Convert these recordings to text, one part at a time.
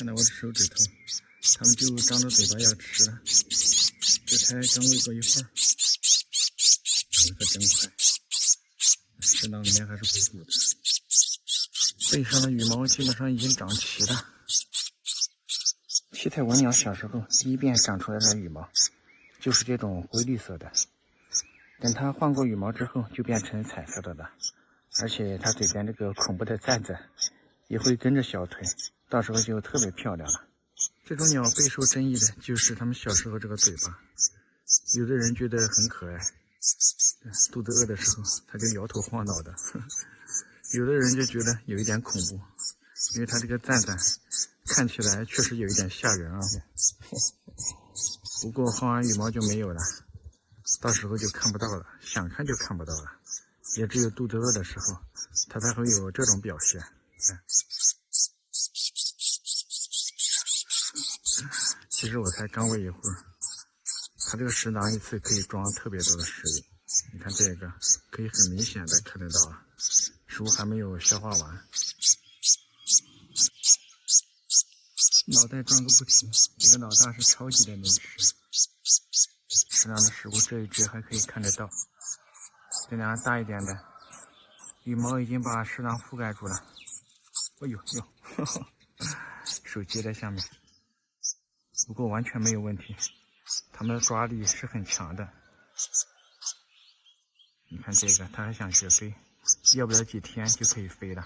看到我的手指头，它们就张着嘴巴要吃了。这才刚喂过一会儿，可真快。食囊里面还是鼓鼓的，背上的羽毛基本上已经长齐了。七彩文鸟小时候第一遍长出来的羽毛就是这种灰绿色的，等它换过羽毛之后就变成彩色的了，而且它嘴边这个恐怖的赞赞也会跟着小腿，到时候就特别漂亮了。这种鸟备受争议的就是它们小时候这个嘴巴，有的人觉得很可爱，肚子饿的时候它就摇头晃脑的，有的人就觉得有一点恐怖，因为它这个赞赞看起来确实有一点吓人啊。不过换完羽毛就没有了，到时候就看不到了，想看就看不到了，也只有肚子饿的时候它才会有这种表现。其实我才刚喂一会儿，它这个食囊一次可以装特别多的食物。你看这个，可以很明显的看得到啊，食物还没有消化完，脑袋转个不停。这个老大是超级的能吃，食囊的食物这一只还可以看得到，这两个大一点的羽毛已经把食囊覆盖住了。哎呦呦，呵呵，手接在下面。不过完全没有问题，它们的抓力是很强的。你看这个，它还想学飞，要不了几天就可以飞了。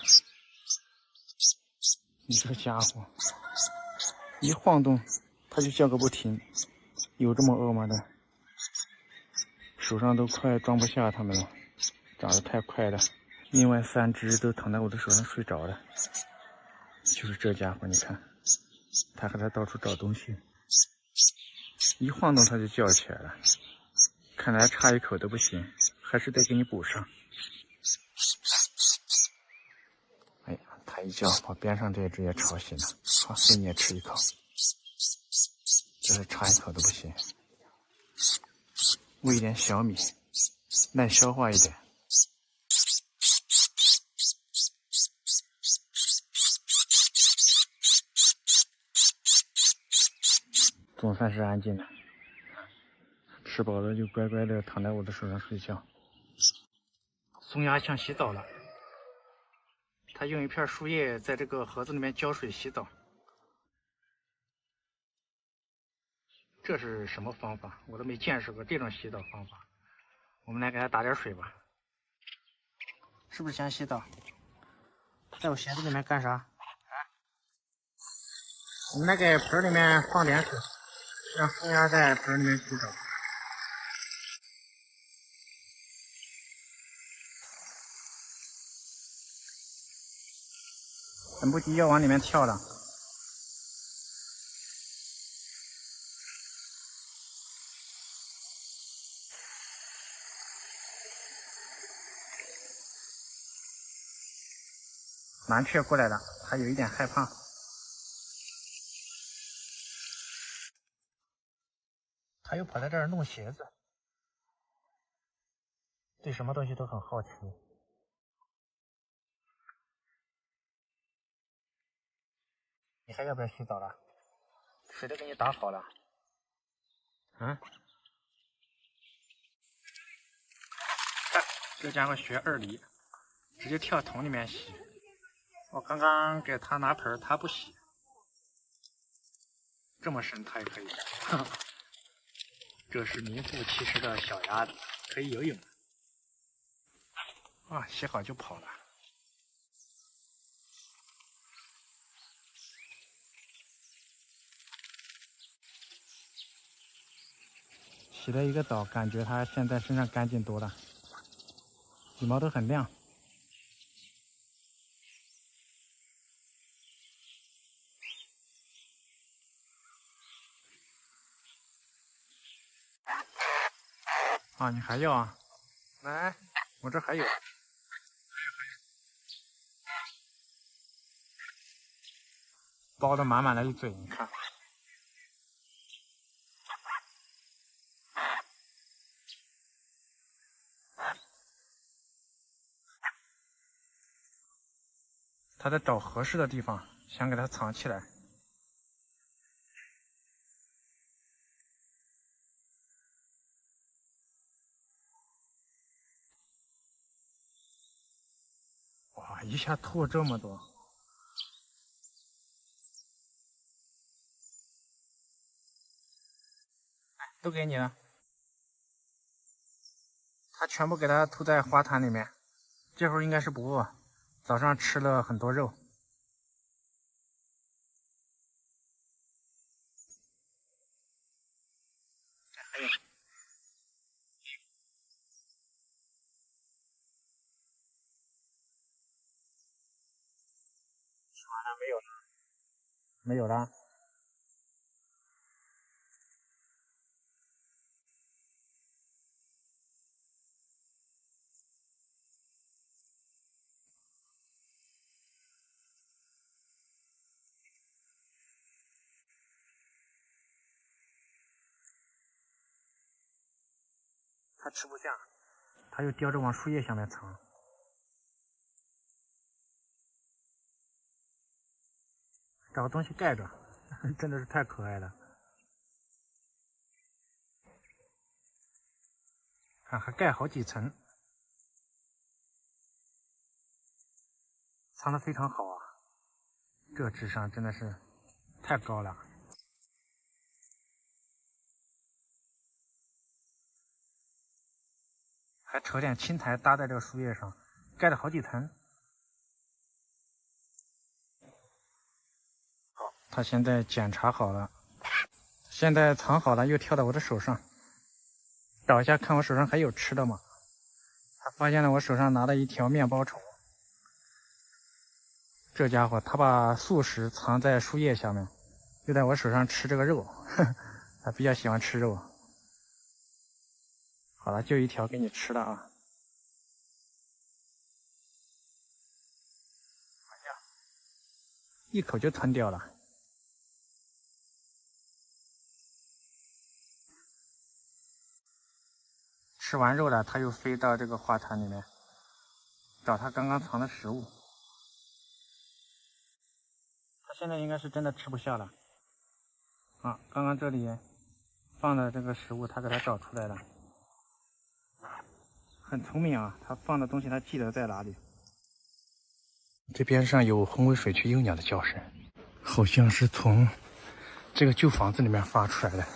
你这个家伙一晃动它就叫个不停，有这么饿吗的？手上都快装不下它们了，长得太快了。另外3只都躺在我的手上睡着了，就是这家伙，你看它还在到处找东西，一晃动它就叫起来了，看来差一口都不行，还是得给你补上。哎呀，它一叫把边上这只也吵醒了，好，给你也吃一口，这是差一口都不行。喂一点小米，耐消化一点。总算是安静了，吃饱了就乖乖的躺在我的手上睡觉。松鸦想洗澡了，它用一片树叶在这个盒子里面浇水洗澡。这是什么方法？我都没见识过这种洗澡方法。我们来给它打点水吧。是不是想洗澡？它在我鞋子里面干啥？我们来给盆里面放点水，让松鸦在盆里面洗澡。等不及要往里面跳了。蓝雀过来了，它有一点害怕。它又跑在这儿弄鞋子，对什么东西都很好奇。你还要不要洗澡了？水都给你打好了。啊？这家伙学2厘，直接跳桶里面洗。我刚刚给他拿盆，他不洗。这么深他也可以。这是名副其实的小鸭子，可以游泳。啊，洗好就跑了。洗了一个澡，感觉它现在身上干净多了，羽毛都很亮。啊，你还要啊？来，我这还有。包的满满的一嘴，你看。他在找合适的地方，想给它藏起来。哇，一下吐这么多！都给你了。它全部给它吐在花坛里面。这会儿应该是不饿，早上吃了很多肉。还有。吃完了没有了？没有了。它吃不下，它又叼着往树叶下面藏。找个东西盖着，真的是太可爱了。看，还盖好几层，藏得非常好啊！这智商真的是太高了。还扯点青苔搭在这个树叶上，盖了好几层。好，它现在检查好了，现在藏好了，又跳到我的手上，找一下看我手上还有吃的吗？它发现了我手上拿了一条面包虫。这家伙，它把素食藏在树叶下面，就在我手上吃这个肉，它比较喜欢吃肉。好了，就一条给你吃了啊！哎呀，一口就吞掉了。吃完肉了，它又飞到这个花坛里面，找它刚刚藏的食物。它现在应该是真的吃不下了。啊，刚刚这里放的这个食物，它给它找出来了。很聪明啊，它放的东西它记得在哪里。这边上有红尾水雀幼鸟的叫声，好像是从这个旧房子里面发出来的。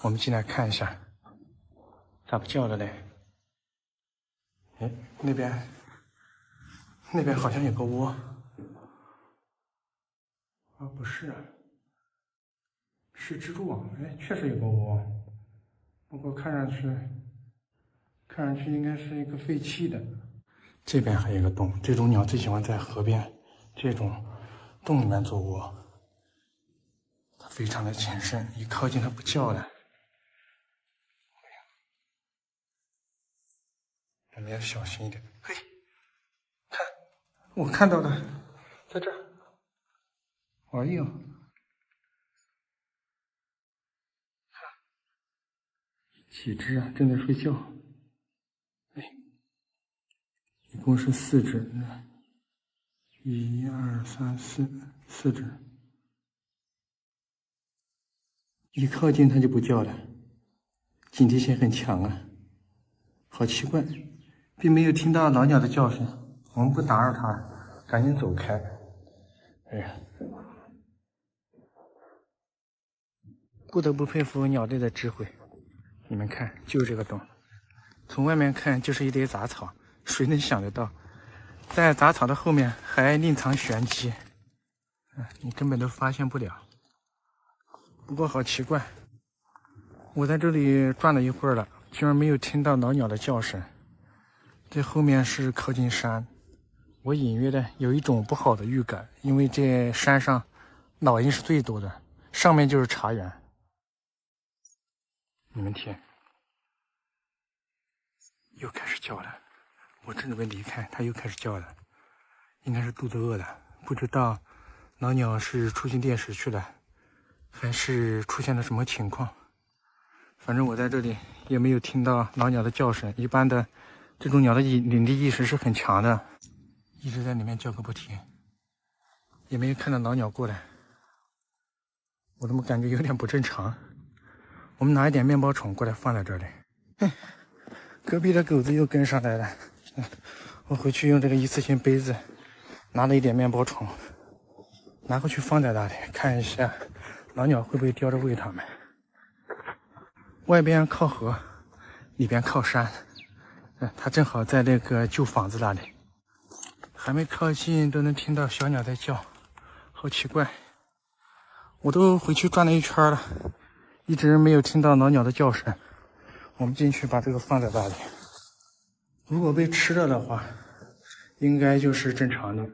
我们进来看一下，咋不叫了嘞？哎，那边好像有个窝。啊，不是，是蜘蛛网。哎，确实有个窝，不过看上去应该是一个废弃的。这边还有一个洞，这种鸟最喜欢在河边这种洞里面做窝。它非常的谨慎，一靠近它不叫了。我们要小心一点。嘿，看，我看到了，在这儿。哎呦，看，几只啊，正在睡觉。哎，一共是4只，1、2、3、4只。一靠近它就不叫了，警惕性很强啊。好奇怪，并没有听到老鸟的叫声。我们不打扰它，赶紧走开。哎呀，不得不佩服鸟类的智慧。你们看，就这个洞，从外面看就是一堆杂草，谁能想得到，在杂草的后面还另藏玄机？你根本都发现不了。不过好奇怪，我在这里转了一会儿了，居然没有听到老鸟的叫声。这后面是靠近山，我隐约的有一种不好的预感，因为这山上老鹰是最多的，上面就是茶园。你们听，又开始叫了。我正准备离开，它又开始叫了，应该是肚子饿了。不知道老鸟是出进猎食去了，还是出现了什么情况。反正我在这里也没有听到老鸟的叫声。一般的这种鸟的领地意识是很强的，一直在里面叫个不停，也没有看到老鸟过来。我怎么感觉有点不正常？我们拿一点面包虫过来放在这里。隔壁的狗子又跟上来了。我回去用这个一次性杯子拿了一点面包虫，拿回去放在那里，看一下老鸟会不会叼着喂它们。外边靠河，里边靠山，它正好在那个旧房子那里，还没靠近都能听到小鸟在叫，好奇怪。我都回去转了一圈了，一直没有听到老鸟的叫声。我们进去把这个放在那里，如果被吃了的话，应该就是正常的。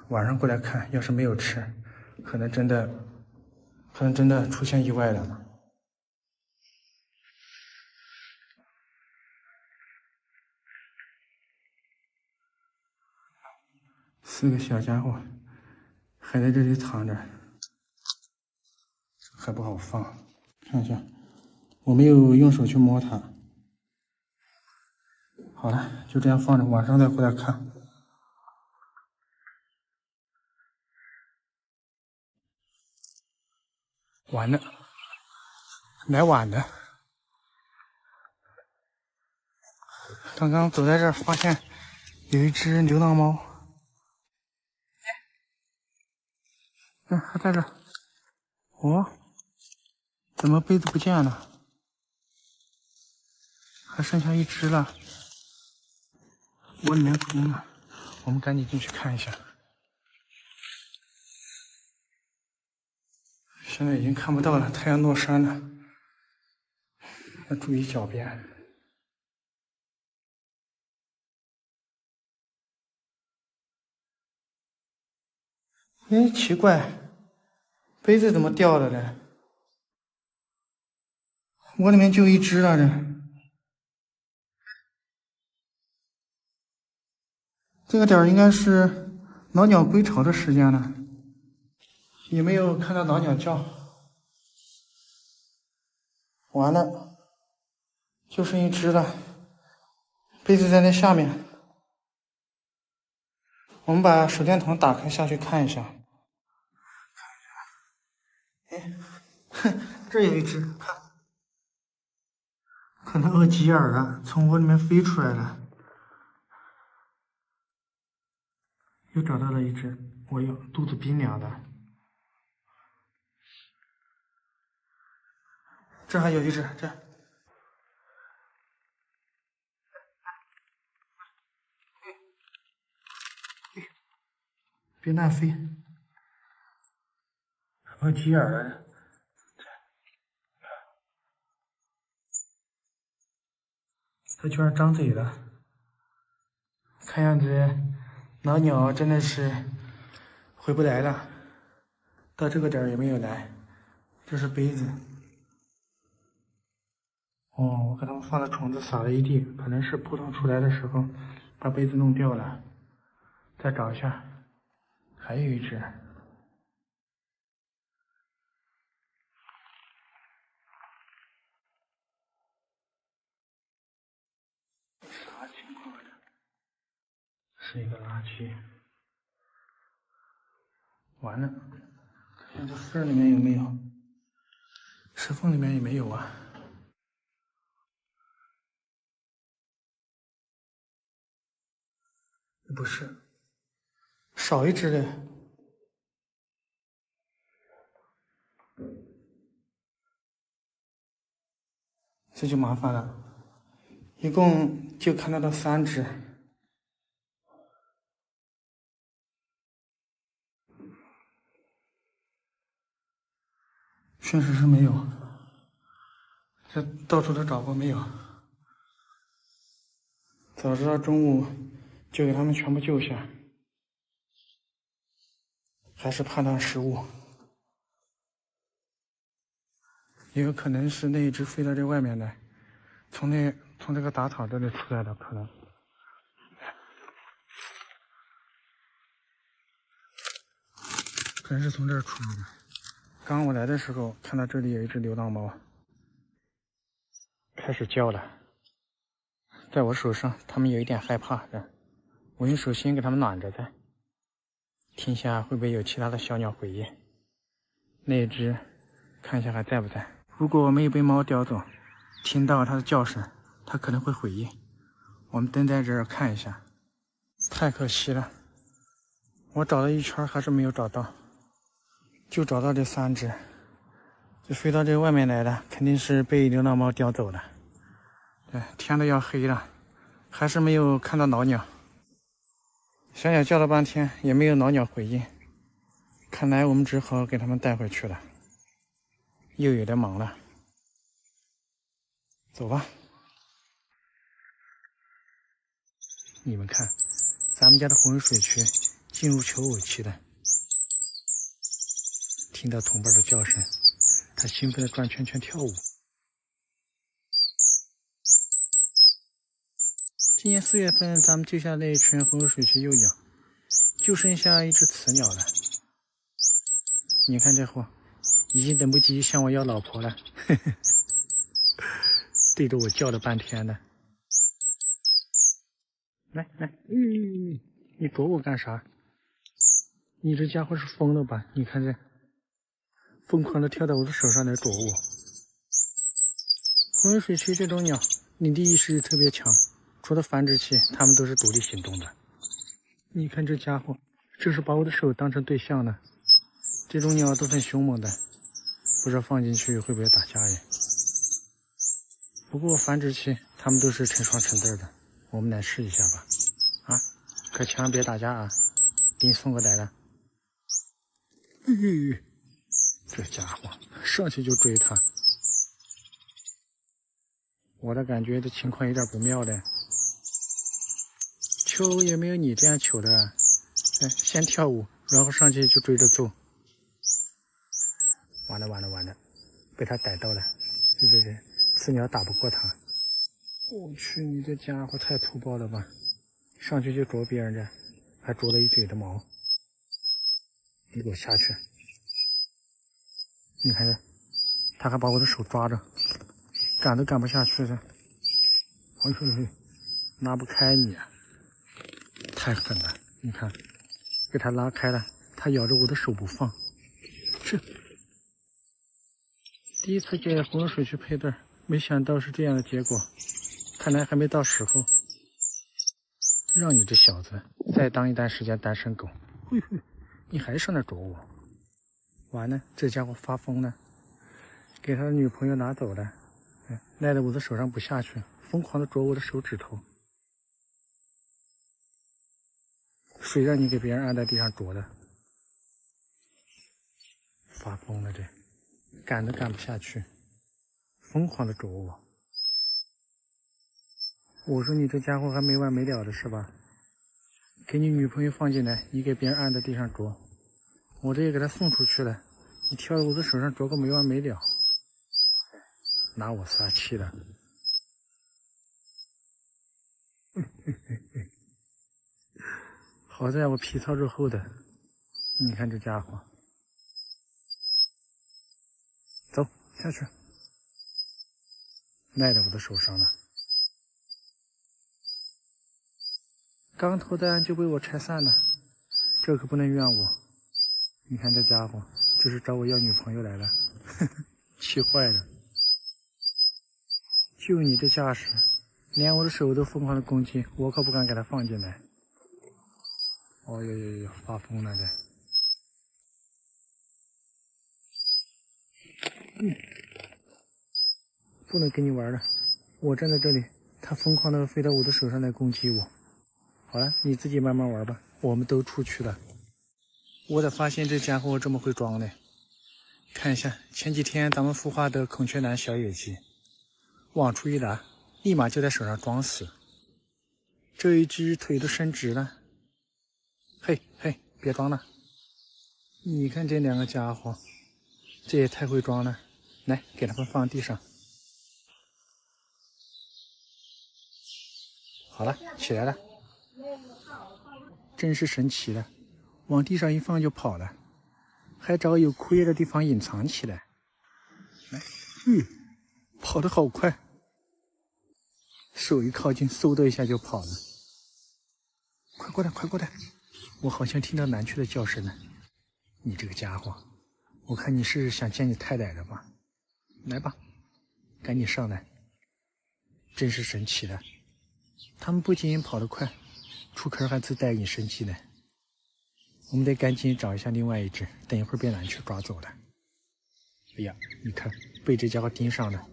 晚上过来看，要是没有吃，可能真的出现意外了。4个小家伙还在这里藏着，还不好放。看一下，我没有用手去摸它。好了，就这样放着，晚上再回来看。完了，来晚了。刚刚走在这儿，发现有一只流浪猫。还在这儿。哦，怎么杯子不见了？还剩下一只了。窝里面空了，我们赶紧进去看一下。现在已经看不到了，太阳落山了，要注意脚边。哎，奇怪，杯子怎么掉了呢？窝里面就一只了这个点儿应该是老鸟归巢的时间了，也没有看到老鸟叫。完了，就剩一只了，杯子在那下面。我们把手电筒打开下去看一下。哎，哼，这有一只，看，可能饿急眼了，从窝里面飞出来了。又找到了一只，我有肚子冰凉的。这还有一只，这。别乱飞，饿急眼了。它居然张嘴了，看样子老鸟真的是回不来了，到这个点儿也没有来。这是杯子。哦，我给它们放的虫子撒了一地，可能是扑腾出来的时候把杯子弄掉了。再找一下，还有一只。啥情况呢？是一个垃圾。完了，看这缝里面有没有？石缝里面也没有啊。不是，少一只嘞。这就麻烦了，一共就看到了3只。确实是没有，这到处都找过没有。早知道中午就给他们全部救下，还是怕断食物。也有可能是那一只飞到这外面来，从这个打草这里出来的可能。可能是从这儿出来的。刚我来的时候看到这里有一只流浪猫，开始叫了，在我手上，它们有一点害怕的。我用手心给它们暖着在，听下会不会有其他的小鸟回应。那一只，看一下还在不在。如果没有被猫叼走，听到它的叫声，它可能会回应。我们蹲在这儿看一下。太可惜了，我找了一圈还是没有找到，就找到这3只，就飞到这外面来了，肯定是被流浪猫叼走了。对，天都要黑了，还是没有看到老鸟。小鸟叫了半天也没有老鸟回应，看来我们只好给它们带回去了，又有点忙了。走吧。你们看，咱们家的浑水区进入求偶期了。听到同伴的叫声，它兴奋地转圈圈跳舞。今年4月份，咱们救下那一群浑水区幼鸟，就剩下一只雌鸟了。你看这货，已经等不及向我要老婆了，对着我叫了半天了。来，你躲我干啥？你这家伙是疯了吧？你看这，疯狂的跳到我的手上来躲我。浑水区这种鸟，领地意识特别强，除了繁殖期，它们都是独立行动的。你看这家伙，这是把我的手当成对象了。这种鸟都很凶猛的，不知道放进去会不会打家人。不过繁殖期，它们都是成双成对的。我们来试一下吧，啊，可千万别打架啊！给你送过来了。这家伙上去就追他，我的感觉这情况有点不妙的。求也没有你这样求的啊！先跳舞，然后上去就追着揍。完了，被他逮到了！对，雌鸟打不过他。我去，你这家伙太粗暴了吧！上去就啄别人家，还啄了一嘴的毛。你给我下去！你看这，他还把我的手抓着，赶都赶不下去了。哎呦，拉不开你啊！太狠了！你看，被他拉开了，他咬着我的手不放。这第一次给浑水区配对，没想到是这样的结果。看来还没到时候，让你这小子再当一段时间单身狗。你还上那啄我，完了，这家伙发疯了，给他的女朋友拿走了，赖在我的手上不下去，疯狂的啄我的手指头。谁让你给别人按在地上啄的？发疯了这，赶都赶不下去，疯狂的啄我。我说你这家伙还没完没了的是吧？给你女朋友放进来，你给别人按在地上啄，我这也给他送出去了，你跳到我的手上啄个没完没了，拿我撒气了。好在我皮糙肉厚的，你看这家伙，走下去，赖在我的手上了。刚投的案就被我拆散了，这可不能怨我。你看这家伙，这是找我要女朋友来了，气坏了。就你这架势，连我的手都疯狂的攻击，我可不敢给他放进来。哦呦，发疯了这。不能跟你玩了，我站在这里，他疯狂的飞到我的手上来攻击我。好了，你自己慢慢玩吧，我们都出去了。我咋发现这家伙这么会装呢？看一下前几天咱们孵化的孔雀蓝小野鸡，往出一拿，立马就在手上装死。这一只腿都伸直了。嘿，别装了！你看这两个家伙，这也太会装了。来，给他们放地上。好了，起来了。真是神奇的，往地上一放就跑了，还找有枯叶的地方隐藏起来。来，跑得好快，手一靠近，嗖的一下就跑了。快过来！我好像听到南雀的叫声了。你这个家伙，我看你是想见你太太的吧？来吧，赶紧上来！真是神奇的，他们不仅跑得快，出壳还自带隐身技呢。我们得赶紧找一下另外一只，等一会儿别拦去抓走了。哎呀，你看被这家伙盯上了，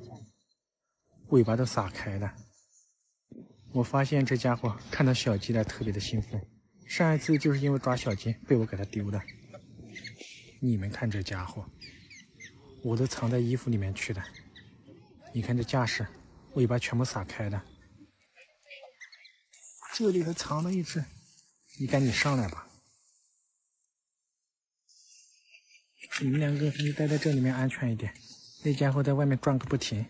尾巴都撒开了。我发现这家伙看到小鸡了特别的兴奋，上一次就是因为抓小鸡被我给它丢了。你们看这家伙，我都藏在衣服里面去了。你看这架势，尾巴全部撒开了。这里还藏了一只，你赶紧上来吧。你们两个还是待在这里面安全一点，那家伙在外面转个不停，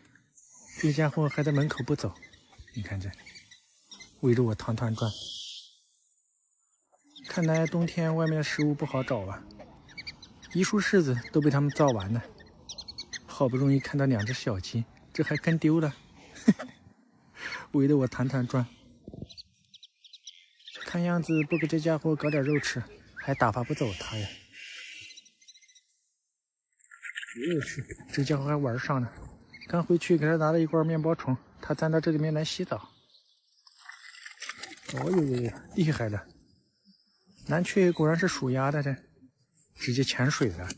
这家伙还在门口不走。你看这，围着我团团转。看来冬天外面的食物不好找啊，一树柿子都被他们造完了。好不容易看到2只小鸡，这还跟丢了，围着我团团转。看样子不给这家伙搞点肉吃，还打发不走他呀。我去，这家伙还玩上了！刚回去给他拿了一罐面包虫，他钻到这里面来洗澡。哦呦呦呦，厉害了！蓝雀果然是属鸭的这，直接潜水了。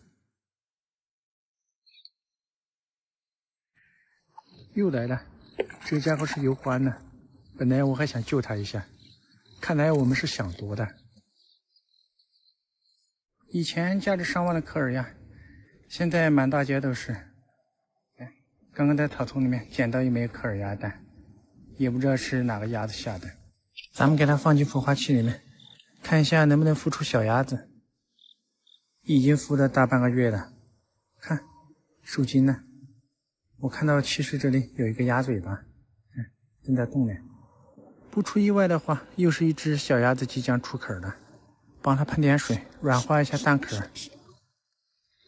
又来了，这家伙是游獾呢。本来我还想救他一下，看来我们是想多的。以前家里上万的科尔鸭。现在满大街都是。哎，刚刚在草丛里面捡到一枚科尔鸭蛋，也不知道是哪个鸭子下的。咱们给它放进孵化器里面，看一下能不能孵出小鸭子。已经孵了大半个月了，看受精呢。我看到栖室这里有一个鸭嘴巴，正在动呢。不出意外的话，又是一只小鸭子即将出壳了。帮它喷点水，软化一下蛋壳。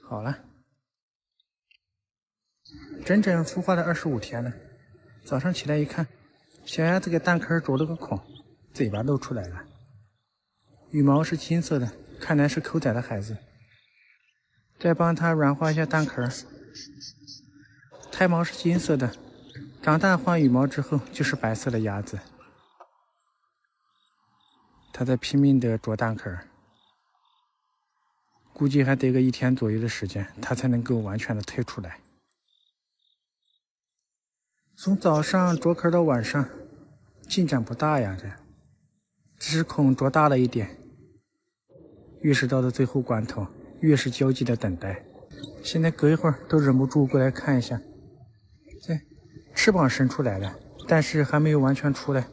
好了。整整孵化了25天了，早上起来一看，小鸭子给蛋壳啄了个孔，嘴巴露出来了。羽毛是金色的，看来是口崽的孩子。再帮它软化一下蛋壳，胎毛是金色的，长大换羽毛之后就是白色的鸭子。它在拼命地啄蛋壳，估计还得个1天左右的时间，它才能够完全的退出来。从早上啄壳到晚上，进展不大呀，只是孔啄大了一点。越是到了最后关头，越是焦急的等待。现在隔一会儿都忍不住过来看一下。这翅膀伸出来了，但是还没有完全出来。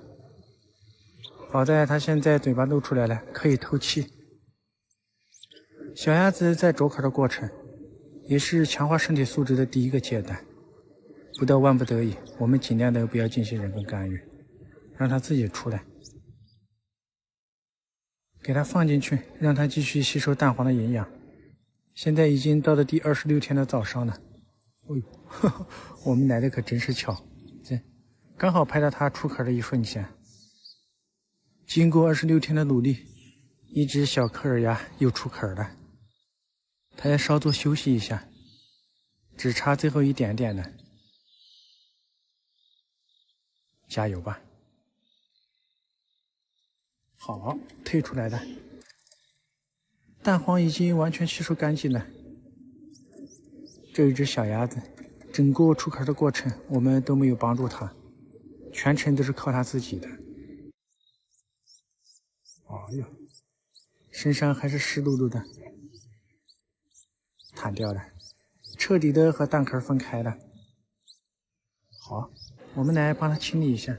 好在它现在嘴巴露出来了，可以透气。小鸭子在啄壳的过程，也是强化身体素质的第一个阶段。不到万不得已，我们尽量的不要进行人工干预，让它自己出来。给它放进去，让它继续吸收蛋黄的营养。现在已经到了第26天的早上了。哎呦，呵呵，我们来的可真是巧，这刚好拍到它出壳的一瞬间。经过26天的努力，一只小科尔鸭又出壳了。它要稍作休息一下，只差最后一点点了。加油吧！好，退出来了。蛋黄已经完全吸收干净了。这一只小鸭子，整个出壳的过程我们都没有帮助它，全程都是靠它自己的。哎呦，身上还是湿漉漉的，弹掉了，彻底的和蛋壳分开了。好，我们来帮它清理一下，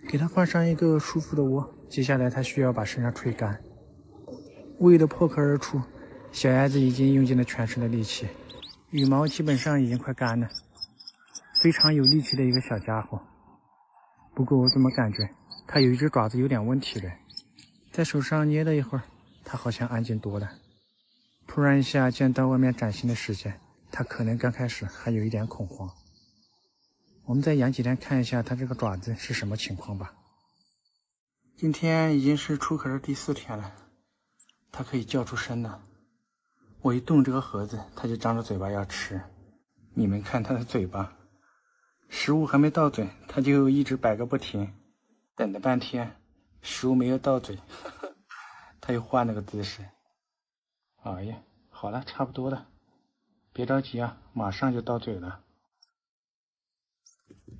给它换上一个舒服的窝。接下来它需要把身上吹干。为了破壳而出，小鸭子已经用尽了全身的力气，羽毛基本上已经快干了，非常有力气的一个小家伙。不过我怎么感觉它有一只爪子有点问题了？在手上捏了一会儿，它好像安静多了。突然一下见到外面崭新的世界，它可能刚开始还有一点恐慌。我们再养几天看一下它这个爪子是什么情况吧。今天已经是出壳的第4天了，它可以叫出声了。我一动这个盒子，它就张着嘴巴要吃。你们看它的嘴巴，食物还没到嘴，它就一直摆个不停。等了半天，手没有到嘴，他又换了个姿势。哎呀，好了，差不多了，别着急啊，马上就到嘴了。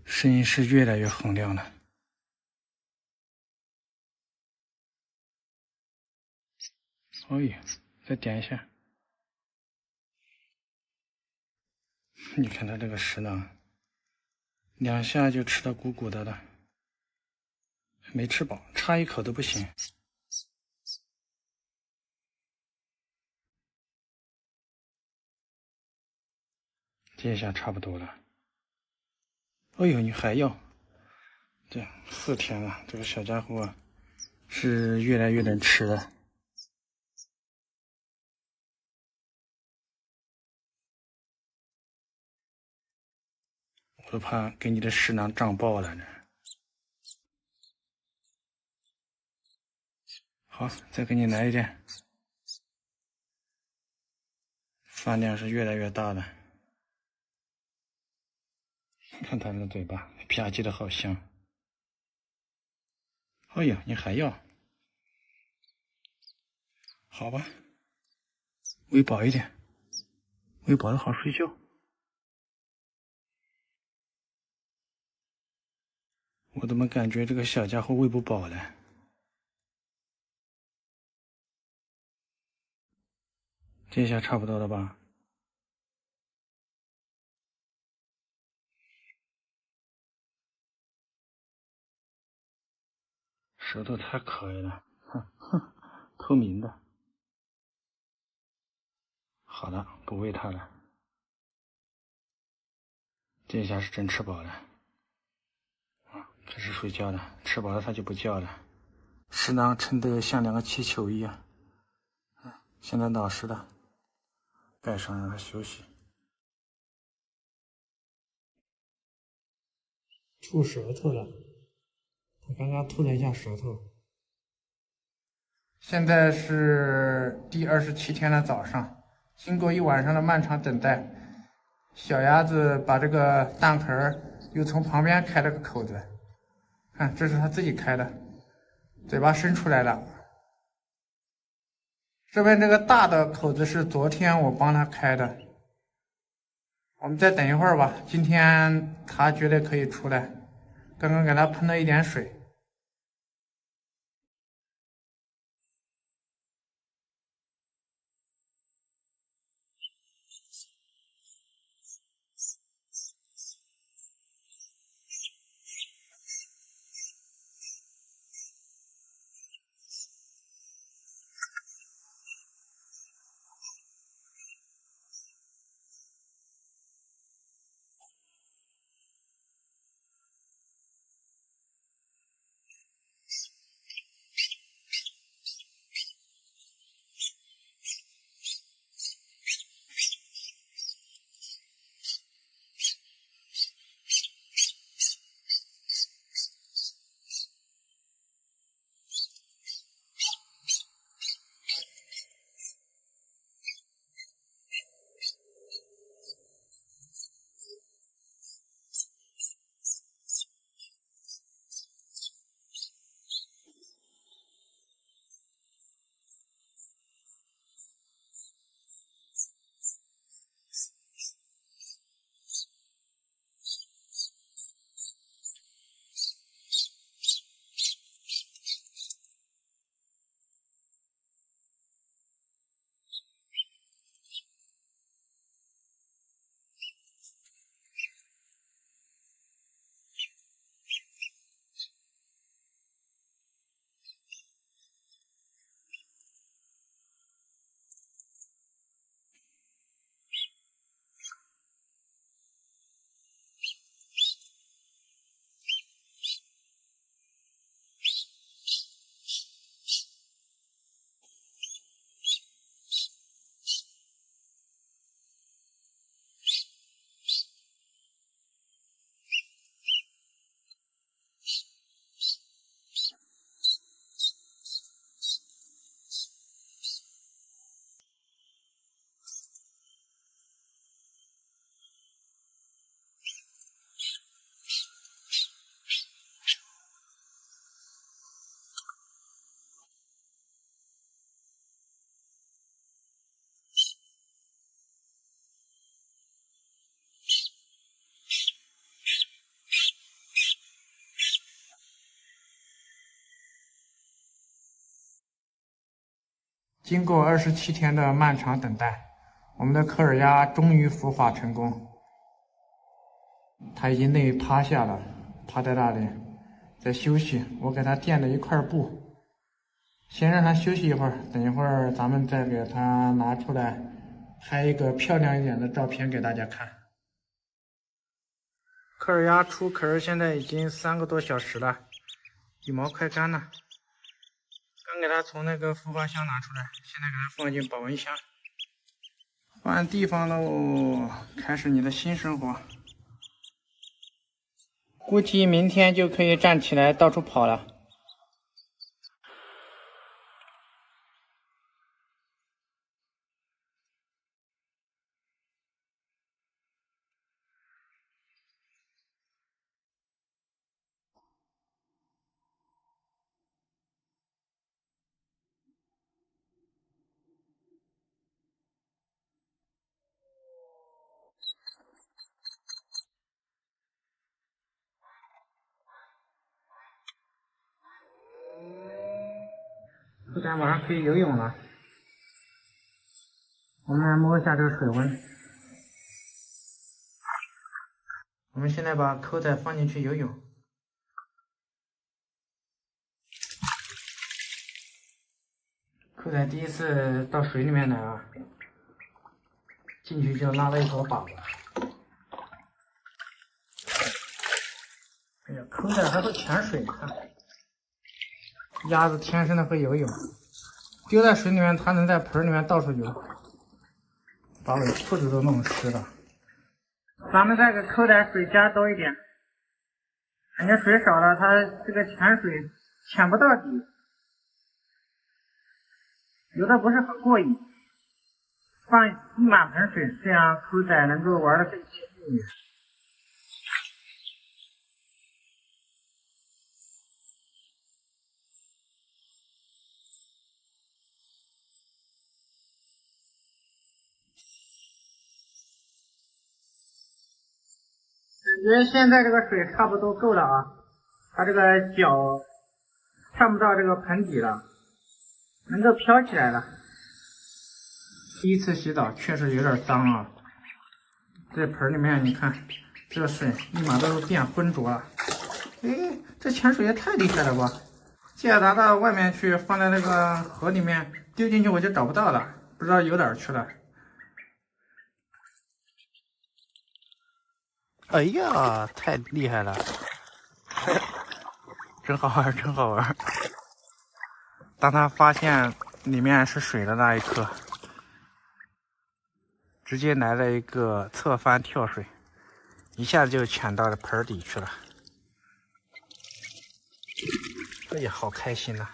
声音是越来越洪亮了。哎呀，再点一下。你看他这个食囊，2下就吃得鼓鼓的了，没吃饱，差一口都不行。这下差不多了。哎呦，你还要？这4天了，这个小家伙是越来越能吃了。我都怕给你的食囊胀爆了呢。好，再给你来一点，饭量是越来越大了。看他那个嘴巴，吧唧的好香。哎呀，你还要？好吧，喂饱一点，喂饱了好睡觉。我怎么感觉这个小家伙喂不饱了？这下差不多了吧？舌头太可爱了，哼，透明的。好了，不喂它了。这下是真吃饱了。啊，开始睡觉了，吃饱了它就不叫了。食囊撑得像2个气球一样。现在老实了，盖上让它休息。吐舌头了，他刚刚吐了一下舌头。现在是第27天的早上，经过一晚上的漫长等待，小鸭子把这个蛋壳又从旁边开了个口子，看，这是它自己开的，嘴巴伸出来了。这边这个大的口子是昨天我帮它开的，我们再等一会儿吧，今天它觉得可以出来，刚刚给它喷了一点水。经过27天的漫长等待，我们的科尔鸭终于孵化成功。它已经累趴下了，趴在那里在休息。我给它垫了一块布，先让它休息一会儿，等一会儿咱们再给它拿出来拍一个漂亮一点的照片给大家看。科尔鸭出壳现在已经3个多小时了，羽毛快干了。刚给它从那个孵化箱拿出来，现在给它放进保温箱。换地方喽，开始你的新生活。估计明天就可以站起来到处跑了。今天晚上可以游泳了。我们来摸一下这个水温。我们现在把口仔放进去游泳。口仔第一次到水里面来啊，进去就拉了一坨粑粑。哎呀，口仔还会潜水，看。鸭子天生的会游泳，丢在水里面，它能在盆里面到处游，把我的裤子都弄湿了。咱们再给口仔水加多一点，感觉水少了，它这个潜水潜不到底，游的不是很过瘾。放一满盆水，这样口仔能够玩得更尽兴一点。感觉现在这个水差不多够了啊，它这个脚看不到这个盆底了，能够飘起来了。第一次洗澡确实有点脏啊，这盆里面你看，这个水立马都变浑浊了。哎，这潜水也太厉害了吧！借它到外面去，放在那个河里面丢进去我就找不到了，不知道游哪儿去了。哎呀，太厉害了！真好玩，真好玩。当他发现里面是水的那一刻，直接来了一个侧翻跳水，一下子就潜到了盆底去了。哎呀，好开心呐！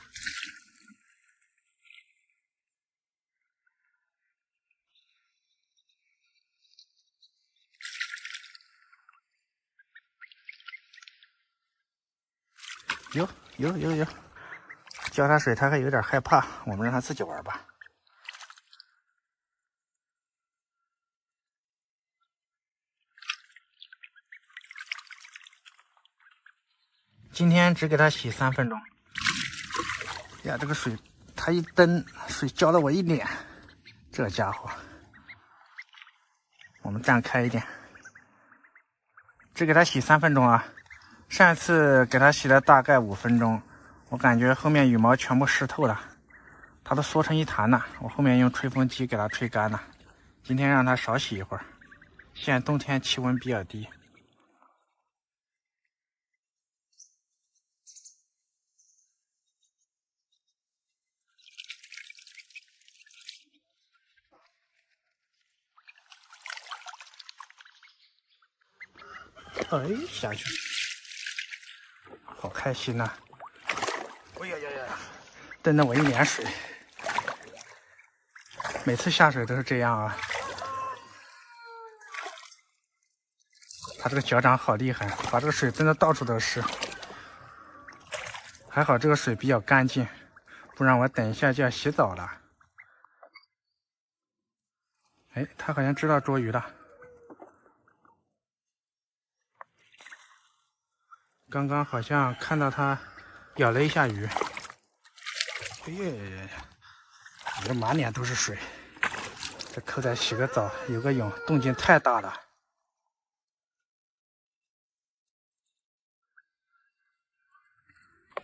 游，浇它水它还有点害怕，我们让它自己玩吧。今天只给它洗3分钟。呀，这个水它一蹬，水浇了我一脸，这家伙。我们站开一点，只给它洗3分钟啊。上一次给它洗了大概5分钟，我感觉后面羽毛全部湿透了，它都缩成一团了。我后面用吹风机给它吹干了。今天让它少洗一会儿，现在冬天气温比较低。哎，下去，好开心呐！哎呀，蹬得我一脸水。每次下水都是这样啊。它这个脚掌好厉害，把这个水蹬得到处都是。还好这个水比较干净，不然我等一下就要洗澡了。哎，它好像知道捉鱼了。刚刚好像看到它咬了一下鱼。哎呀，这满脸都是水。这扣仔洗个澡，游个泳，动静太大了。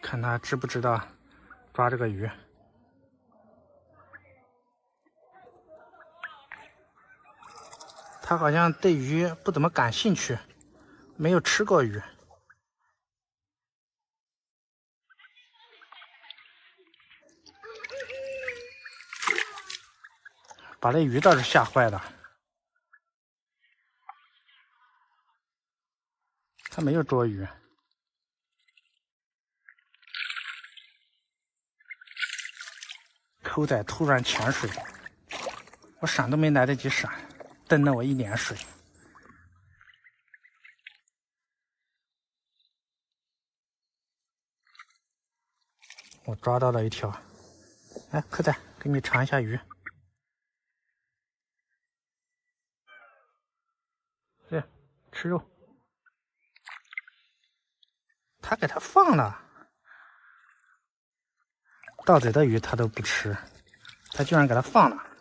看他知不知道抓这个鱼。他好像对鱼不怎么感兴趣，没有吃过鱼。把这鱼倒是吓坏了。他没有捉鱼。扣仔突然潜水，我闪都没来得及闪，蹬了我一脸水。我抓到了一条，来，扣仔，给你尝一下鱼。对，吃肉。他给他放了，到嘴的鱼他都不吃，他居然给他放了。